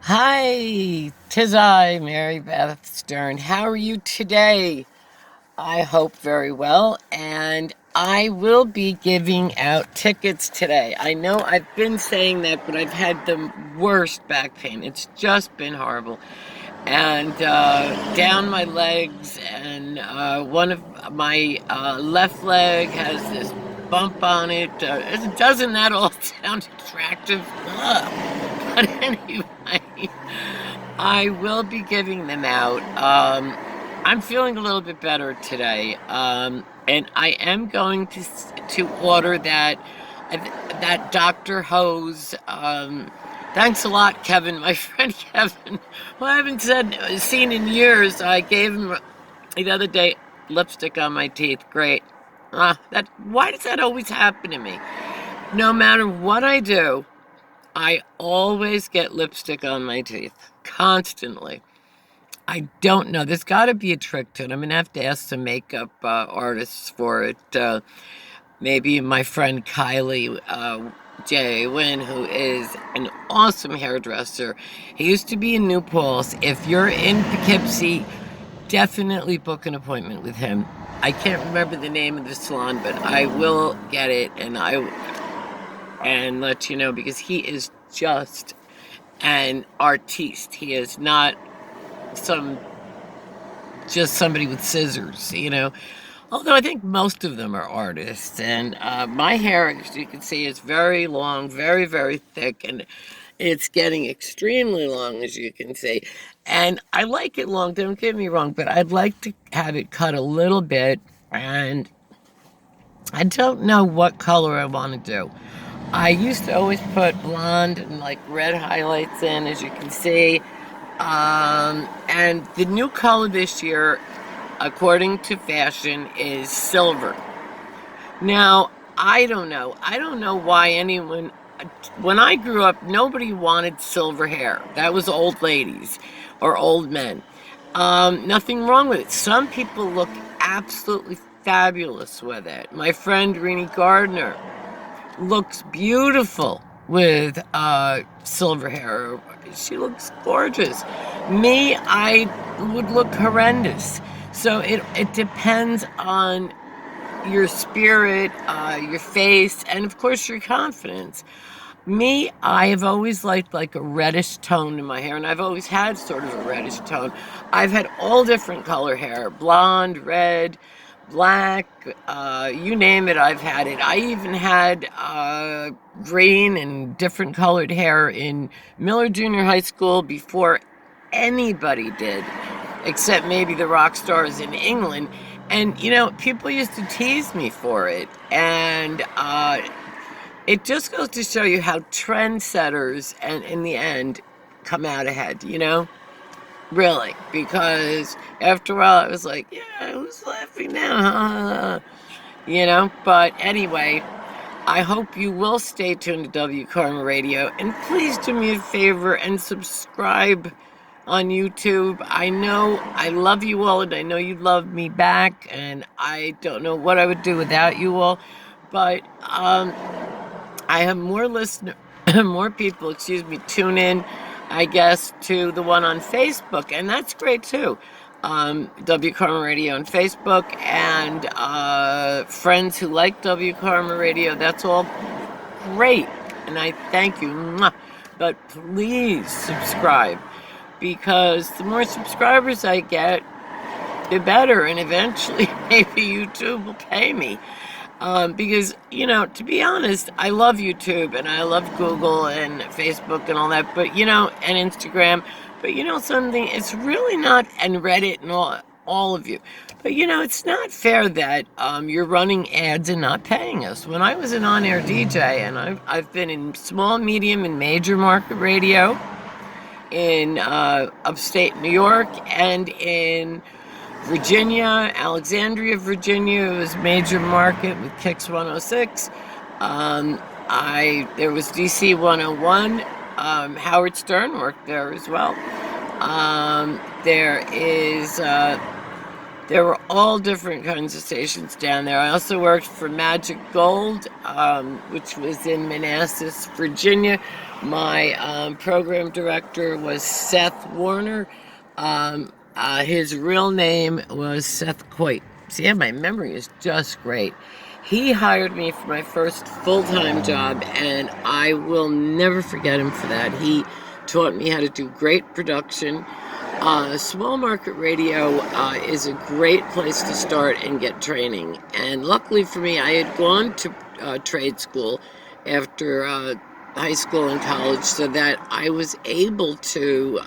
Hi, 'tis I, Mary Beth Stern. How are you today? I hope very well, and I will be giving out tickets today. I know I've been saying that, but I've had the worst back pain. It's just been horrible. And down my legs, and one of my left leg has this bump on it. Doesn't that all sound attractive? Ugh. But anyway, I will be giving them out. I'm feeling a little bit better today, and I am going to order that Dr. Hose. Thanks a lot, Kevin, my friend Kevin, who I haven't seen in years. I gave him the other day lipstick on my teeth. Great. Why does that always happen to me? No matter what I do, I always get lipstick on my teeth, constantly. I don't know. There's got to be a trick to it. I'm going to have to ask some makeup artists for it. Maybe my friend Kylie J. Wynn, who is an awesome hairdresser. He used to be in New Paltz. If you're in Poughkeepsie, definitely book an appointment with him. I can't remember the name of the salon, but I will get it and let you know, because he is just an artiste. He is not some just somebody with scissors. Although I think most of them are artists. And my hair, as you can see, is very long, very, very thick, and it's getting extremely long, as you can see. And I like it long, don't get me wrong, but I'd like to have it cut a little bit, and I don't know what color I want to do. I used to always put blonde and like red highlights in, as you can see. And the new color this year, according to fashion, is silver. Now, I don't know. I don't know why anyone. When I grew up, nobody wanted silver hair. That was old ladies or old men. Nothing wrong with it. Some people look absolutely fabulous with it. My friend Renee Gardner looks beautiful with silver hair. She looks gorgeous. Me, I would look horrendous. So it depends on your spirit, your face, and of course your confidence. Me, I have always liked like a reddish tone in my hair, and I've always had sort of a reddish tone. I've had all different color hair, blonde, red, black, you name it, I've had it. I even had green and different colored hair in Miller Junior High School before anybody did, except maybe the rock stars in England. And, people used to tease me for it. And it just goes to show you how trendsetters, and in the end, come out ahead. Really. Because after a while, I was like, yeah, who's laughing now? But anyway, I hope you will stay tuned to W Karma Radio. And please do me a favor and subscribe on YouTube. I know I love you all, and I know you love me back, and I don't know what I would do without you all. But I have more more people, tune in, I guess, to the one on Facebook, and that's great too. W Karma Radio on Facebook, and friends who like W Karma Radio. That's all great, and I thank you. Mwah. But please subscribe, because the more subscribers I get, the better, and eventually maybe YouTube will pay me. Because, to be honest, I love YouTube, and I love Google and Facebook and all that, but, and Instagram, but something, it's really not, and Reddit and all of you. But, it's not fair that you're running ads and not paying us. When I was an on-air DJ, and I've been in small, medium, and major market radio in upstate New York, and in Virginia, Alexandria, Virginia, was major market with Kicks 106. There was DC 101. Howard Stern worked there as well. There were all different kinds of stations down there. I also worked for Magic Gold, which was in Manassas, Virginia, My program director was Seth Warner. His real name was Seth Coit. See, my memory is just great. He hired me for my first full-time job, and I will never forget him for that. He taught me how to do great production. Small market radio is a great place to start and get training. And luckily for me, I had gone to trade school after high school and college, so that I was able to,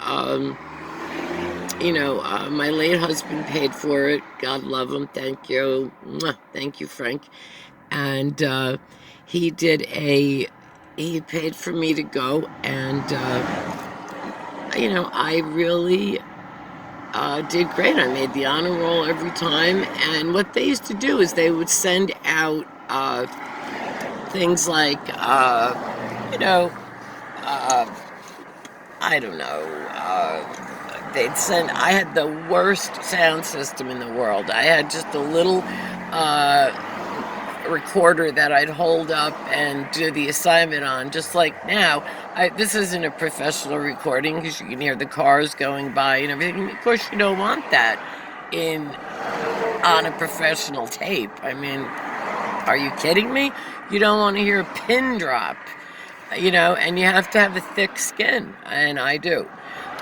my late husband paid for it. God love him. Thank you. Mwah. Thank you, Frank. And he paid for me to go, and I really did great. I made the honor roll every time. And what they used to do is they would send out things like, I don't know. I had the worst sound system in the world. I had just a little recorder that I'd hold up and do the assignment on, just like now. This isn't a professional recording because you can hear the cars going by and everything. Of course, you don't want that on a professional tape. I mean, are you kidding me? You don't want to hear a pin drop, and you have to have a thick skin, and I do.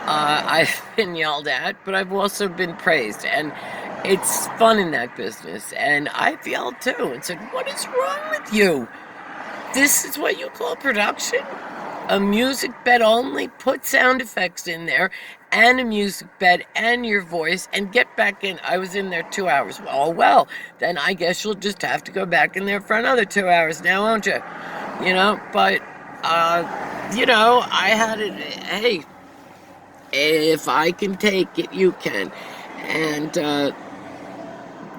I've been yelled at, but I've also been praised, and it's fun in that business. And I've yelled too and said, "What is wrong with you? This is what you call production? A music bed only? Put sound effects in there and a music bed and your voice and get back in." I was in there 2 hours. Well, then I guess you'll just have to go back in there for another 2 hours now, won't you? But, I had it, hey, if I can take it, you can. And,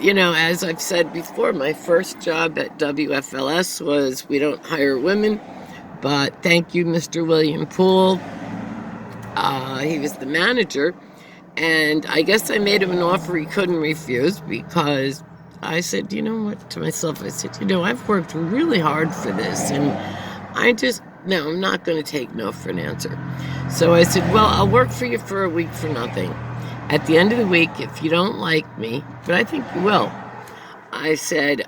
as I've said before, my first job at WFLS was, we don't hire women, but thank you, Mr. William Poole. He was the manager, and I guess I made him an offer he couldn't refuse, because I said, to myself, I said, I've worked really hard for this, and I'm not going to take no for an answer. So I said, well, I'll work for you for a week for nothing. At the end of the week, if you don't like me, but I think you will, I said,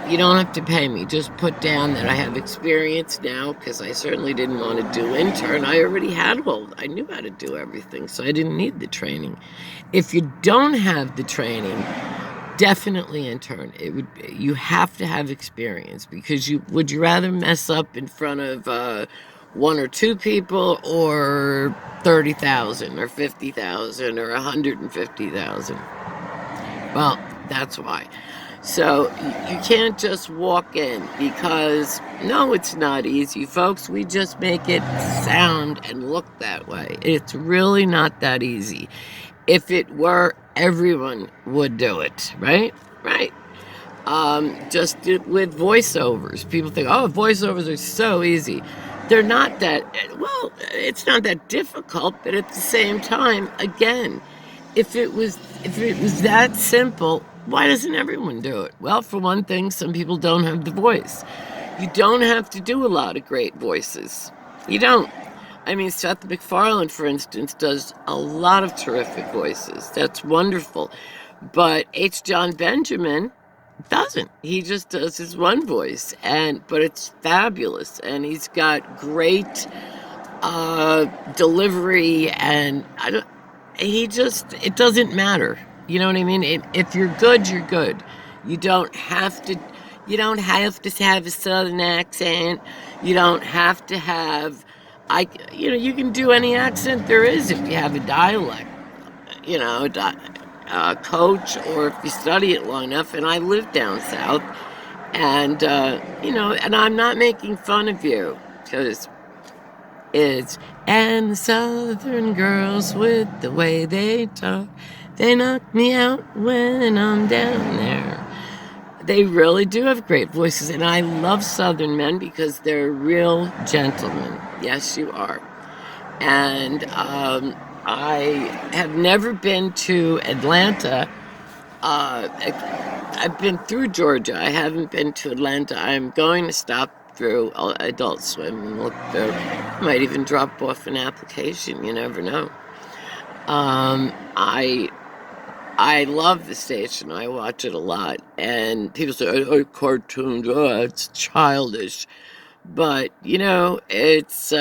you don't have to pay me. Just put down that I have experience now, because I certainly didn't want to do intern. I already had I knew how to do everything, so I didn't need the training. If you don't have the training, definitely intern. You have to have experience, because would you rather mess up in front of one or two people, or 30,000 or 50,000 or 150,000? Well, that's why. So you can't just walk in, because no, it's not easy, folks. We just make it sound and look that way. It's really not that easy. If it were, everyone would do it, right? Right. Just with voiceovers. People think, oh, voiceovers are so easy. They're not that, well, it's not that difficult, but at the same time, again, if it was that simple, why doesn't everyone do it? Well, for one thing, some people don't have the voice. You don't have to do a lot of great voices. You don't. I mean, Seth MacFarlane, for instance, does a lot of terrific voices. That's wonderful. But H. John Benjamin doesn't. He just does his one voice, but it's fabulous, and he's got great delivery, and it doesn't matter. You know what I mean? If you're good, you're good. You don't have to have a southern accent. You don't have to have, you can do any accent there is if you have a dialect, coach, or if you study it long enough. And I live down south, and and I'm not making fun of you, because and the southern girls, with the way they talk, they knock me out when I'm down there. They really do have great voices, and I love southern men because they're real gentlemen. Yes, you are. And I have never been to Atlanta. I've been through Georgia. I haven't been to Atlanta. I'm going to stop through Adult Swim and look through. Might even drop off an application. You never know. I love the station. I watch it a lot, and people say, "Oh, cartoons, oh, it's childish," but it's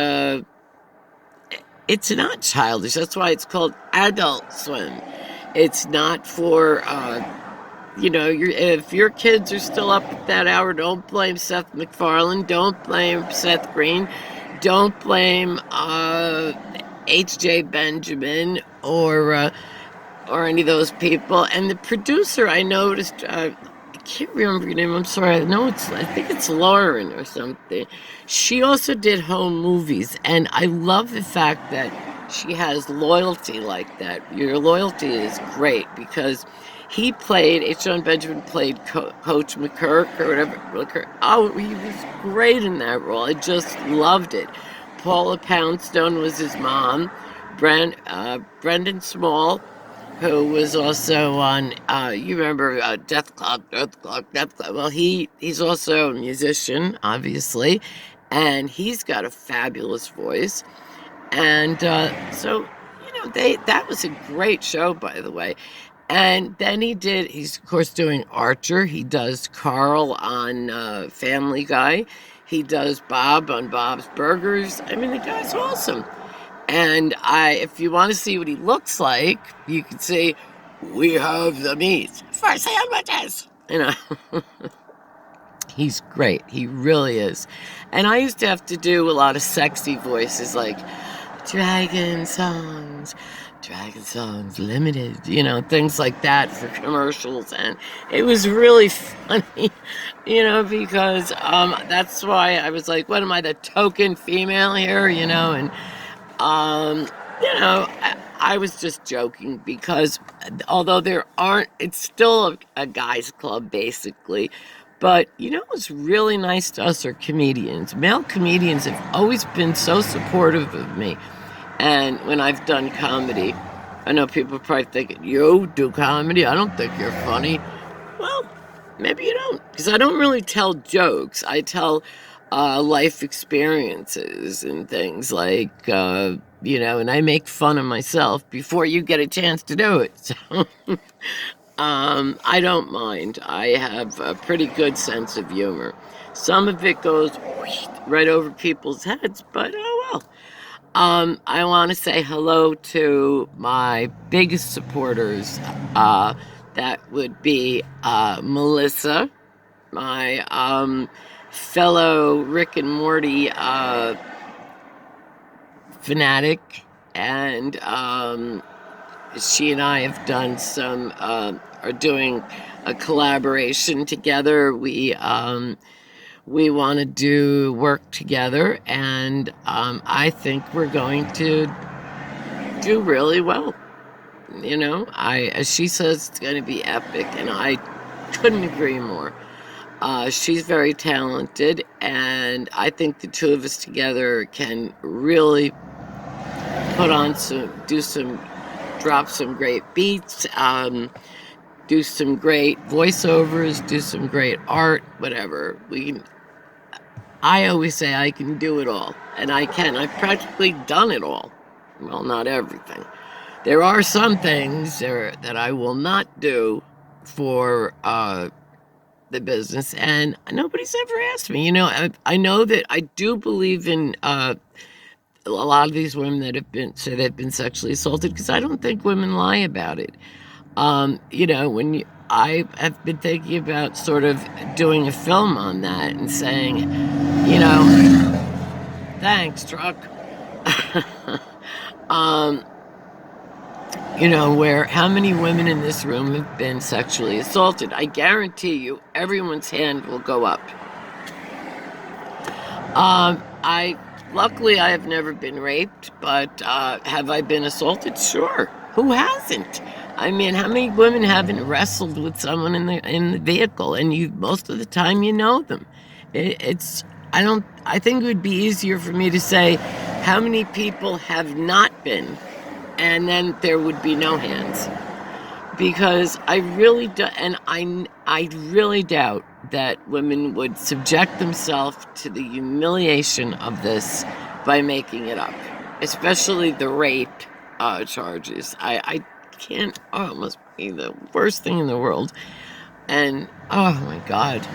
not childish. That's why it's called Adult Swim. It's not for if your kids are still up at that hour, don't blame Seth MacFarlane. Don't blame Seth Green. Don't blame H.J. Benjamin or any of those people. And the producer, I noticed, I can't remember your name. I'm sorry. I think it's Lauren or something. She also did home movies, and I love the fact that she has loyalty like that. Your loyalty is great because John Benjamin played Coach McKirk or whatever. Oh, he was great in that role. I just loved it. Paula Poundstone was his mom. Brendan Small, who was also on, you remember Death Clock. Well, he's also a musician, obviously, and he's got a fabulous voice. And so, that was a great show, by the way. And then he's of course doing Archer. He does Carl on Family Guy. He does Bob on Bob's Burgers. I mean, the guy's awesome. And if you want to see what he looks like, you can say, "We have the meat for sandwiches." He's great. He really is. And I used to have to do a lot of sexy voices like Dragon Songs Limited, things like that for commercials. And it was really funny, because that's why I was like, what am I, the token female here, and I was just joking because although it's still a guys club basically, but what's really nice to us are comedians. Male comedians have always been so supportive of me. And when I've done comedy, I know people are probably thinking, "You do comedy? I don't think you're funny." Well, maybe you don't, because I don't really tell jokes. I tell life experiences and things like, and I make fun of myself before you get a chance to do it. So I don't mind. I have a pretty good sense of humor. Some of it goes right over people's heads, but oh well. I want to say hello to my biggest supporters. That would be Melissa, my fellow Rick and Morty fanatic, and she and I have done are doing a collaboration together. We want to do work together, and I think we're going to do really well. She says it's going to be epic, and I couldn't agree more. She's very talented, and I think the two of us together can really drop some great beats, do some great voiceovers, do some great art, whatever. I always say I can do it all, and I can. I've practically done it all. Well, not everything. There are some things that I will not do for the business, and nobody's ever asked me. I know that I do believe in a lot of these women that say they've been sexually assaulted, because I don't think women lie about it. I have been thinking about sort of doing a film on that and saying, thanks, truck. Where how many women in this room have been sexually assaulted? I guarantee you, everyone's hand will go up. Luckily, I have never been raped, but have I been assaulted? Sure. Who hasn't? I mean, how many women haven't wrestled with someone in the vehicle, and most of the time you know them? I think it would be easier for me to say how many people have not been, and then there would be no hands. Because I really do, and I really doubt that women would subject themselves to the humiliation of this by making it up, especially the rape charges. I can't, oh, it must be the worst thing in the world. And, oh my God.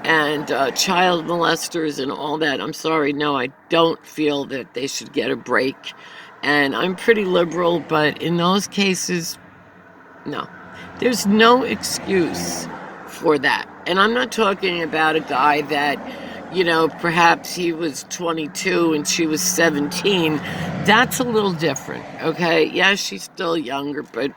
And child molesters and all that. I'm sorry, no, I don't feel that they should get a break. And I'm pretty liberal, but in those cases, no. There's no excuse for that. And I'm not talking about a guy that, perhaps he was 22 and she was 17. That's a little different, okay? Yeah, she's still younger, but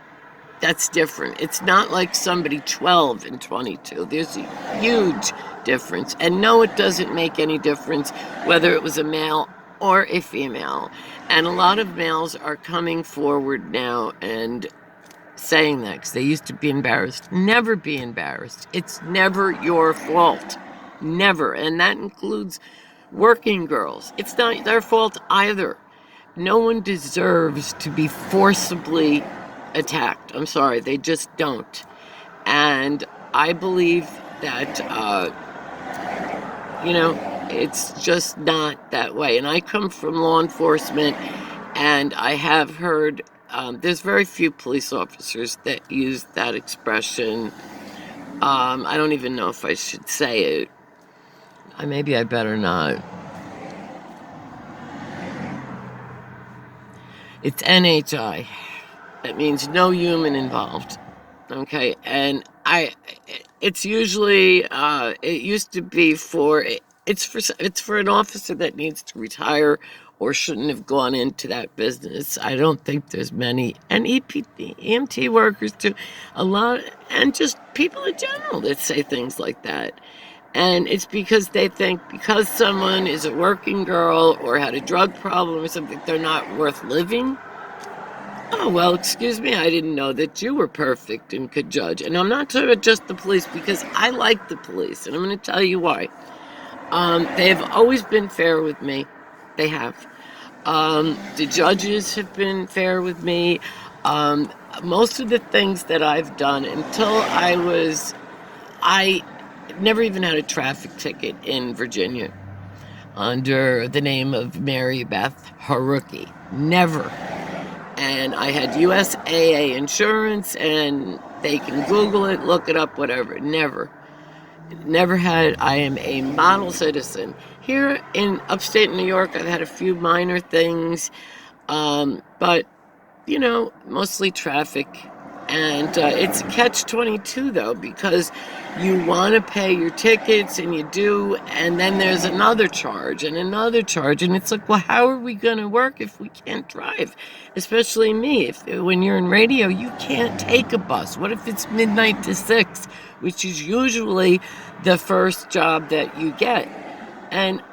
that's different. It's not like somebody 12 and 22. There's a huge difference. And no, it doesn't make any difference whether it was a male or a female. And a lot of males are coming forward now and saying that because they used to be embarrassed. Never be embarrassed. It's never your fault. Never. And that includes working girls. It's not their fault either. No one deserves to be forcibly attacked. I'm sorry, they just don't. And I believe that, it's just not that way. And I come from law enforcement, and I have heard there's very few police officers that use that expression. I don't even know if I should say it. Maybe I better not. It's NHI. It means no human involved. Okay, and it's usually, it used to be it's for an officer that needs to retire or shouldn't have gone into that business. I don't think there's many, and EMT workers too, a lot, and just people in general that say things like that. And it's because they think because someone is a working girl or had a drug problem or something, they're not worth living. Oh, well, excuse me, I didn't know that you were perfect and could judge. And I'm not talking about just the police, because I like the police, and I'm going to tell you why. They have always been fair with me. They have. The judges have been fair with me. Most of the things that I've done I never even had a traffic ticket in Virginia under the name of Mary Beth Haruki. Never. And I had USAA insurance, and they can Google it, look it up, whatever. Never had. I am a model citizen. Here in upstate New York, I've had a few minor things, but, mostly traffic. And it's a catch-22, though, because you want to pay your tickets, and you do, and then there's another charge, and it's like, well, how are we going to work if we can't drive? Especially me. When you're in radio, you can't take a bus. What if it's midnight to 6, which is usually the first job that you get? And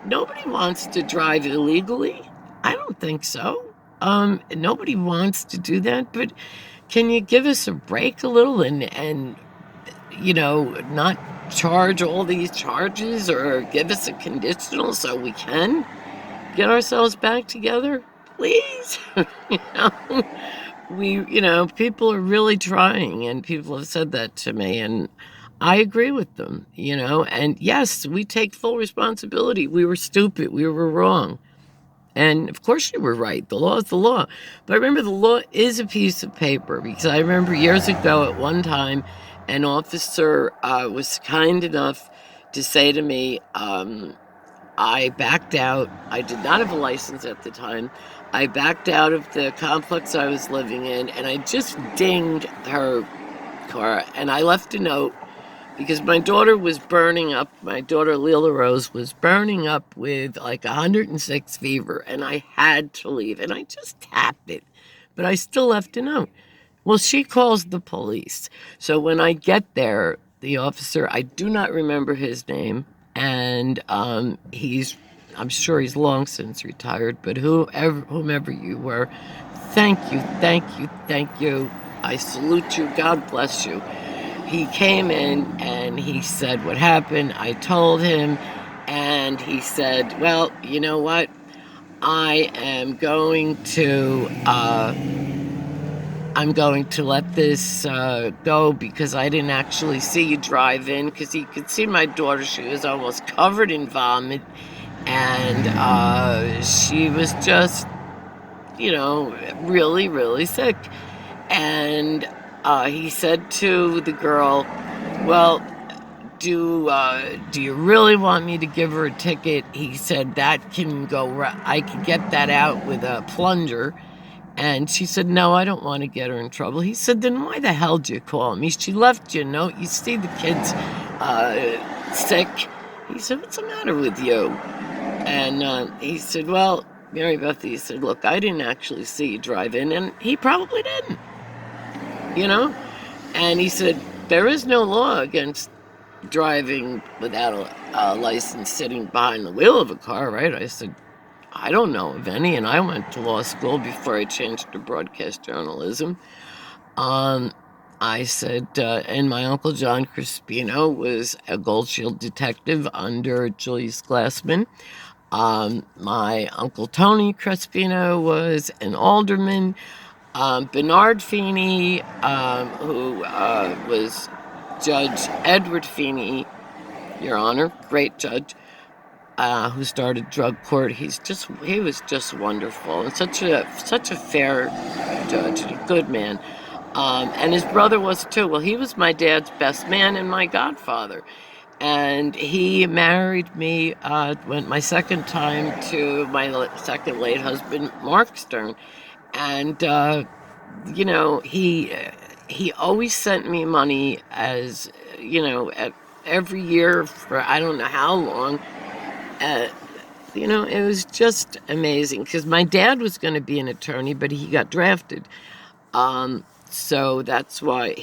nobody wants to drive illegally. I don't think so. Nobody wants to do that, but can you give us a break a little and not charge all these charges, or give us a conditional so we can get ourselves back together, please? People are really trying, and people have said that to me, and I agree with them, and yes, we take full responsibility. We were stupid. We were wrong. And of course you were right. The law is the law. But remember, the law is a piece of paper, because I remember years ago at one time, an officer was kind enough to say to me, I backed out. I did not have a license at the time. I backed out of the complex I was living in, and I just dinged her car, and I left a note, because my daughter was burning up. My daughter, Leela Rose, was burning up with like 106 fever, and I had to leave, and I just tapped it, but I still left a note. Well, she calls the police. So when I get there, the officer, I do not remember his name, and I'm sure he's long since retired, but whomever you were, thank you. I salute you. God bless you. He came in and he said what happened. I told him, and he said, well, you know what? I am going to I'm going to let this go because I didn't actually see you drive in, because he could see my daughter. She was almost covered in vomit, and she was just, really, really sick. And he said to the girl, well, do you really want me to give her a ticket? He said, that can go, I can get that out with a plunger. And she said, no, I don't want to get her in trouble. He said, then why the hell did you call me? She left you a note. You see the kid's sick. He said, what's the matter with you? And he said, well, Mary Beth, he said, look, I didn't actually see you drive in. And he probably didn't, you know? And he said, there is no law against driving without a license sitting behind the wheel of a car, right? I said, I don't know of any, and I went to law school before I changed to broadcast journalism. I said, and my Uncle John Crispino was a Gold Shield detective under Julius Glassman. My Uncle Tony Crispino was an alderman. Bernard Feeney, who was Judge Edward Feeney, Your Honor, great judge, who started drug court. He was just wonderful, and such a fair judge, and a good man. And his brother was too. Well, he was my dad's best man and my godfather. And he married me, went my second time to my second late husband, Mark Stern. And, he always sent me money as, every year for I don't know how long. It was just amazing because my dad was going to be an attorney, but he got drafted. So that's why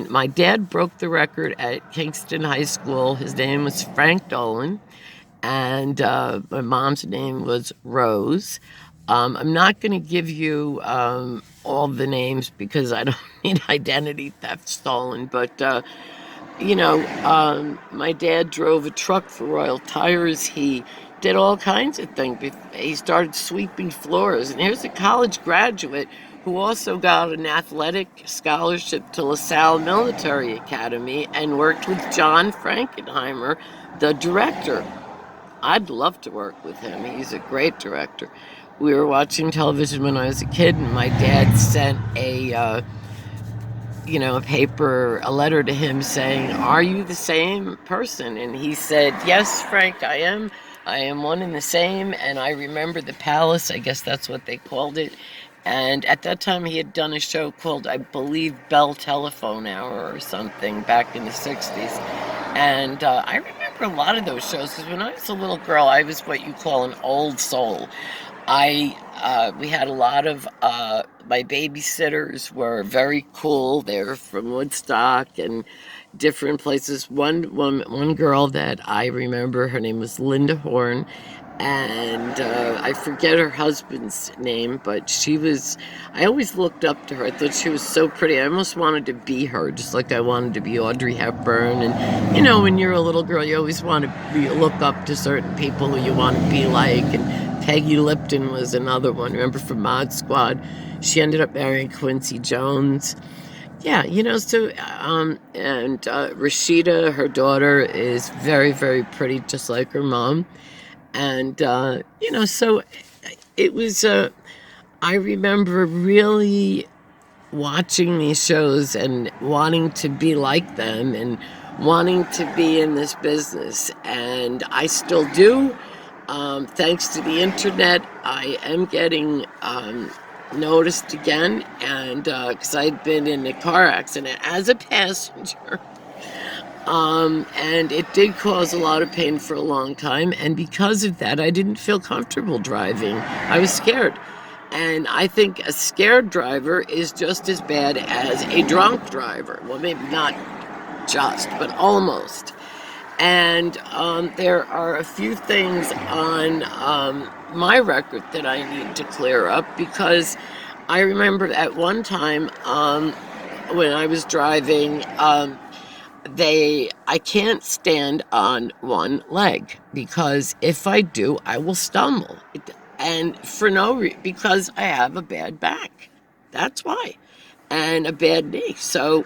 my dad broke the record at Kingston High School. His name was Frank Dolan, and my mom's name was Rose. I'm not going to give you all the names because I don't need identity theft stolen, but my dad drove a truck for Royal Tires. He did all kinds of things. He started sweeping floors. And here's a college graduate who also got an athletic scholarship to LaSalle Military Academy and worked with John Frankenheimer, the director. I'd love to work with him. He's a great director. We were watching television when I was a kid, and my dad sent a letter to him saying, are you the same person? And he said, yes, Frank, I am. I am one and the same. And I remember the Palace. I guess that's what they called it. And at that time, he had done a show called, I believe, Bell Telephone Hour or something back in the 60s. And I remember a lot of those shows because when I was a little girl, I was what you call an old soul. We had a lot of, my babysitters were very cool. They were from Woodstock and different places. One girl that I remember, her name was Linda Horn, and I forget her husband's name, but I always looked up to her. I thought she was so pretty. I almost wanted to be her, just like I wanted to be Audrey Hepburn. And, when you're a little girl, you always want to look up to certain people who you want to be like. And Peggy Lipton was another one. Remember from Mod Squad? She ended up marrying Quincy Jones. Yeah, and Rashida, her daughter, is very, very pretty, just like her mom. And, so it was, I remember really watching these shows and wanting to be like them and wanting to be in this business. And I still do. Thanks to the internet, I am getting noticed again, and because I'd been in a car accident as a passenger. And it did cause a lot of pain for a long time. And because of that, I didn't feel comfortable driving. I was scared. And I think a scared driver is just as bad as a drunk driver. Well, maybe not just, but almost. And there are a few things on my record that I need to clear up, because I remember at one time when I was driving, I can't stand on one leg, because if I do, I will stumble. And for no reason, because I have a bad back. That's why. and a bad knee. So,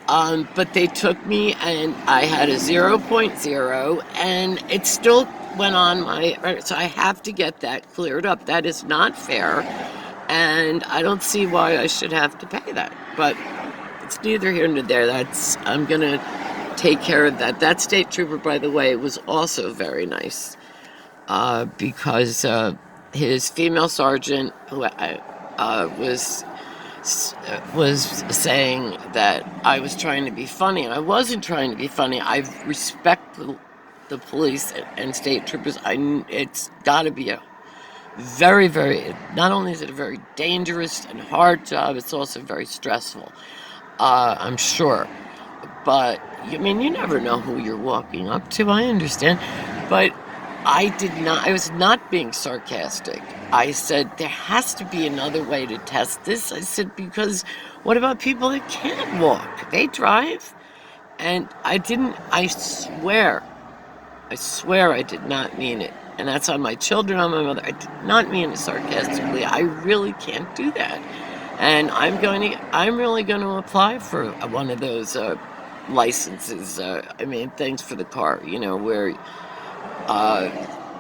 but they took me, and I had a 0.0, and it still went on my. So I have to get that cleared up. That is not fair, and I don't see why I should have to pay that. But it's neither here nor there. I'm gonna take care of that. That state trooper, by the way, was also very nice, because his female sergeant, who was saying that I was trying to be funny, and I wasn't trying to be funny. I respect the police and state troopers. It's got to be a very, very. Not only is it a very dangerous and hard job, it's also very stressful. I'm sure. But, I mean, you never know who you're walking up to, I understand. But I was not being sarcastic. I said, there has to be another way to test this. I said, because what about people that can't walk? They drive. And I swear I did not mean it. And that's on my children, on my mother. I did not mean it sarcastically. I really can't do that. And I'm really going to apply for one of those licenses, things for the car, where,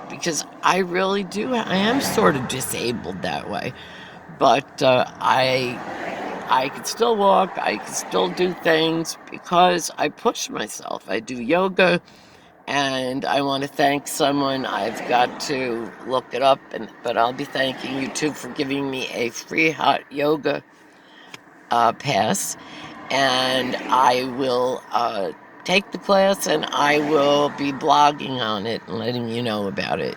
because I really do, I am sort of disabled that way, but I can still walk, I can still do things because I push myself. I do yoga, and I want to thank someone. I've got to look it up, but I'll be thanking you too for giving me a free hot yoga pass, and I will take the class, and I will be blogging on it and letting you know about it.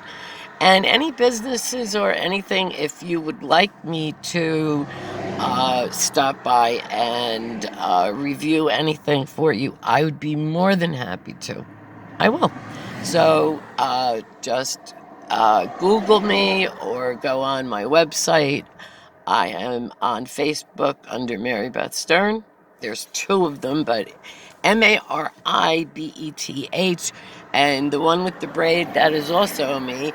And any businesses or anything, if you would like me to stop by and review anything for you, I would be more than happy to. I will. So just Google me or go on my website. I am on Facebook under Mary Beth Stern. There's two of them, but Maribeth, and the one with the braid, that is also me.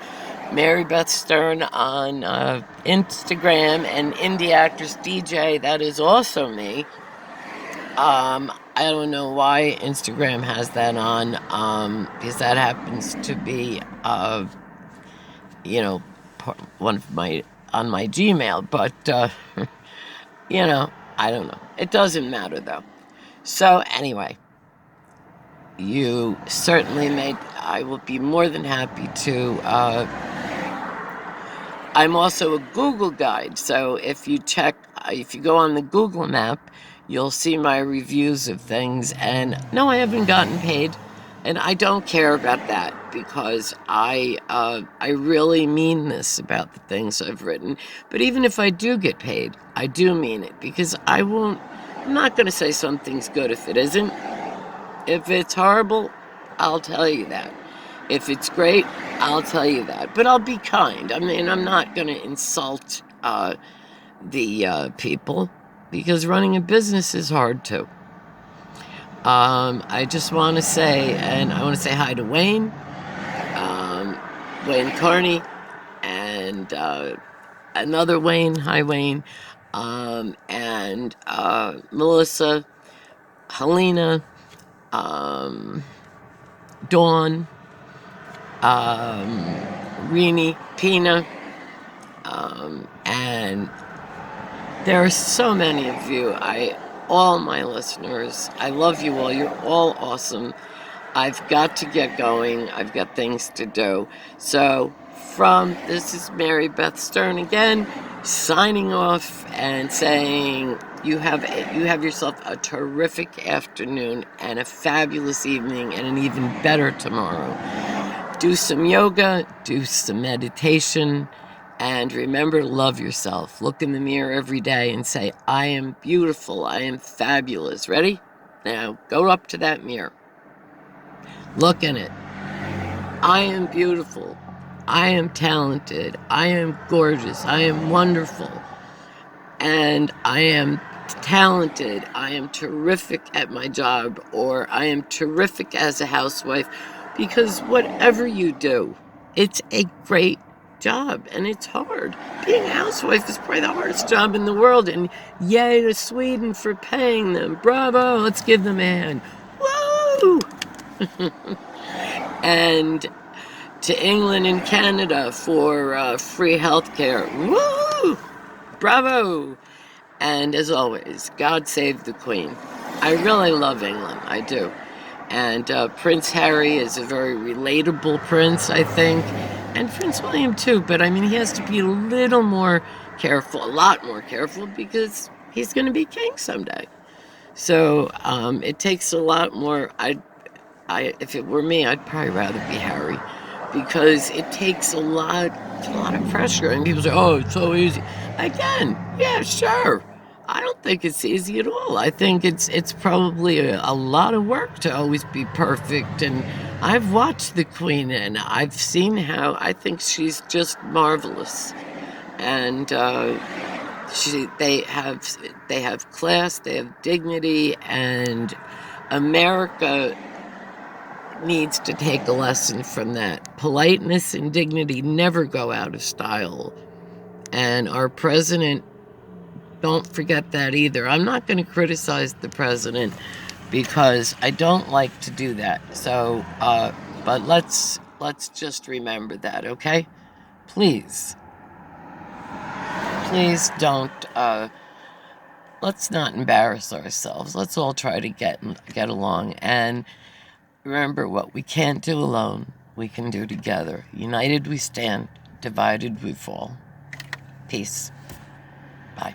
Mary Beth Stern on Instagram, and Indie Actress DJ, that is also me. I don't know why Instagram has that on, because that happens to be, one of my, on my Gmail, but, I don't know. It doesn't matter, though. So, anyway, you certainly I will be more than happy to, I'm also a Google guide, so if you go on the Google map, you'll see my reviews of things, and no, I haven't gotten paid, and I don't care about that, because I really mean this about the things I've written. But even if I do get paid, I do mean it, because I'm not going to say something's good if it isn't. If it's horrible, I'll tell you that. If it's great, I'll tell you that. But I'll be kind. I mean, I'm not going to insult the people, because running a business is hard too. I just want to say, and I want to say hi to Wayne, Wayne Carney, and another Wayne, hi Wayne, and Melissa, Helena, Dawn, Rini, Pina, and there are so many of you. All my listeners, I love you all. You're all awesome. I've got to get going. I've got things to do. So this is Mary Beth Stern again, signing off and saying you have yourself a terrific afternoon and a fabulous evening and an even better tomorrow. Do some yoga, do some meditation, and remember, love yourself. Look in the mirror every day and say, I am beautiful, I am fabulous. Ready? Now, go up to that mirror. Look in it. I am beautiful. I am talented. I am gorgeous. I am wonderful. And I am talented. I am terrific at my job, or I am terrific as a housewife, because whatever you do, it's a great job, and it's hard. Being a housewife is probably the hardest job in the world, and yay to Sweden for paying them. Bravo, let's give them a hand. Woo! And to England and Canada for free healthcare. Woo! Bravo! And as always, God save the Queen. I really love England, I do. And Prince Harry is a very relatable prince, I think. And Prince William too, but I mean, he has to be a little more careful, a lot more careful, because he's going to be king someday. So it takes a lot more. If it were me, I'd probably rather be Harry, because it takes a lot of pressure. And people say, "Oh, it's so easy." Again, yeah, sure. I don't think it's easy at all. I think it's probably a lot of work to always be perfect. And I've watched the Queen, and I've seen how I think she's just marvelous. And they have class, they have dignity, and America needs to take a lesson from that. Politeness and dignity never go out of style. And our president, don't forget that either. I'm not going to criticize the president because I don't like to do that. So, but let's just remember that, okay? Please don't. Let's not embarrass ourselves. Let's all try to get along. And remember, what we can't do alone, we can do together. United we stand, divided we fall. Peace. Bye.